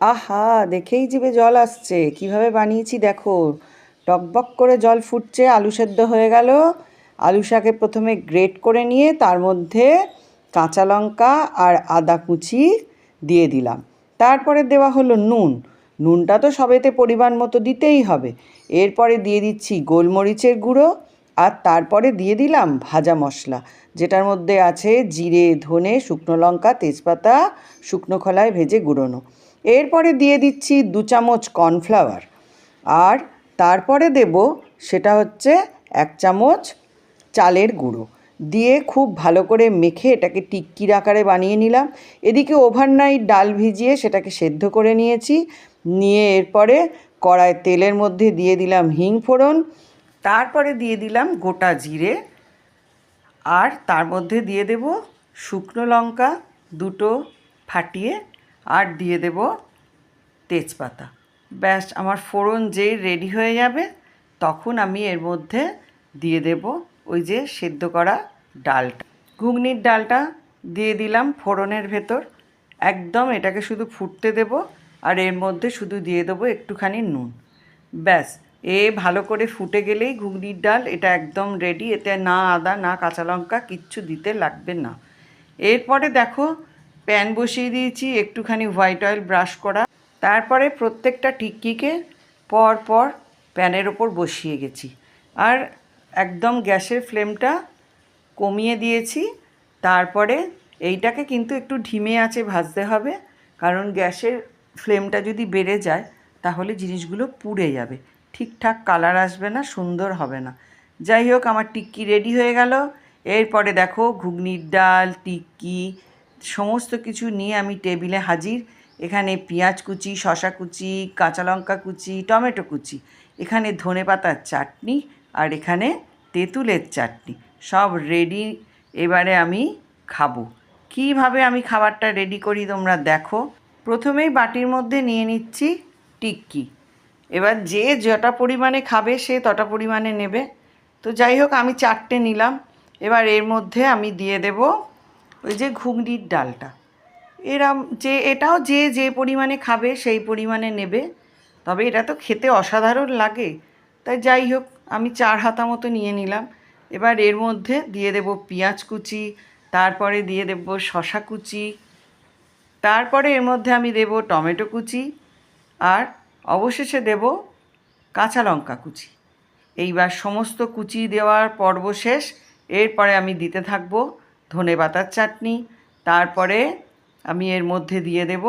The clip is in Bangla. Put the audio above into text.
আহা, দেখেই জিভে জল আসছে। কিভাবে বানিয়েছি দেখো। টকবক করে জল ফুটছে, আলু সেদ্ধ হয়ে গেল। আলু শাকে প্রথমে গ্রেট করে নিয়ে তার মধ্যে কাঁচা লঙ্কা আর আদা কুচি দিয়ে দিলাম। তারপরে দেওয়া হলো নুন। নুনটা তো সবেতে পরিমাণ মতো দিতেই হবে। এরপরে দিয়ে দিচ্ছি গোলমরিচের গুঁড়ো, আর তারপরে দিয়ে দিলাম ভাজা মশলা, যেটার মধ্যে আছে জিরে, ধনে, শুকনো লঙ্কা, তেজপাতা, শুকনো খোলায় ভেজে গুঁড়োনো। এরপরে দিয়ে দিচ্ছি 2 চামচ কর্নফ্লাওয়ার, আর তারপরে দেব সেটা হচ্ছে 1 চামচ চালের গুঁড়ো। দিয়ে খুব ভালো করে মেখে এটাকে টিক্কির আকারে বানিয়ে নিলাম। এদিকে ওভারনাইট ডাল ভিজিয়ে সেটাকে সেদ্ধ করে নিয়েছি। নিয়ে এরপরে কড়ায় তেলের মধ্যে দিয়ে দিলাম হিং ফোড়ন, তারপরে দিয়ে দিলাম গোটা জিরে, আর তার মধ্যে দিয়ে দেব শুকনো লঙ্কা দুটো ফাটিয়ে, আর দিয়ে দেব তেজপাতা। ব্যাস, আমার ফোড়ন যেই রেডি হয়ে যাবে তখন আমি এর মধ্যে দিয়ে দেব ওই যে সেদ্ধ করা ডালটা, ঘুগনির ডালটা দিয়ে দিলাম ফোড়নের ভেতর। একদম এটাকে শুধু ফুটতে দেব, আর এর মধ্যে শুধু দিয়ে দেবো একটুখানি নুন। ব্যাস, ভালো করে ফুটে গেলেই ঘুগনির ডাল এটা একদম রেডি। এতে না আদা না কাঁচা লঙ্কা কিচ্ছু দিতে লাগবে না। এরপরে দেখো, প্যান বসিয়ে দিয়েছি, একটুখানি হোয়াইট অয়েল ব্রাশ করা। তারপরে প্রত্যেকটা টিক্কিকে পর পর প্যানের ওপর বসিয়ে গেছি, আর একদম গ্যাসের ফ্লেমটা কমিয়ে দিয়েছি। তারপরে এইটাকে কিন্তু একটু ধিমে আঁচে ভাজতে হবে, কারণ গ্যাসের ফ্লেমটা যদি বেড়ে যায় তাহলে জিনিসগুলো পুড়ে যাবে, ঠিকঠাক কালার আসবে না, সুন্দর হবে না। যাই হোক, আমার টিক্কি রেডি হয়ে গেল। এরপরে দেখো, ঘুগনির ডাল, টিক্কি সমস্ত কিছু নিয়ে আমি টেবিলে হাজির। এখানে পেঁয়াজ কুচি, শসা কুচি, কাঁচা লঙ্কা কুচি, টমেটো কুচি, এখানে ধনেপাতার চাটনি, আর এখানে তেঁতুলের চাটনি, সব রেডি। এবারে আমি খাবো। কীভাবে আমি খাবারটা রেডি করি তোমরা দেখো। প্রথমেই বাটির মধ্যে নিয়ে নিচ্ছি টিক্কি। এবার যে যটা পরিমাণে খাবে সে তটা পরিমাণে নেবে। তো যাই হোক, আমি 4টে নিলাম। এবার এর মধ্যে আমি দিয়ে দেব ওই যে ঘুগনির ডালটা। এটাও যে যে পরিমাণে খাবে সেই পরিমাণে নেবে। তবে এটা তো খেতে অসাধারণ লাগে, তাই যাই হোক আমি 4 হাতা মতো নিয়ে নিলাম। এবার এর মধ্যে দিয়ে দেব পেঁয়াজ কুচি, তারপরে দিয়ে দেব শসা কুচি, তারপরে এর মধ্যে আমি দেব টমেটো কুচি, আর অবশেষে দেব কাঁচা লঙ্কা কুচি। এইবার সমস্ত কুচি দেওয়ার পর্ব শেষ। এরপরে আমি দিতে থাকব ধনেপাতার চাটনি, তারপরে আমি এর মধ্যে দিয়ে দেব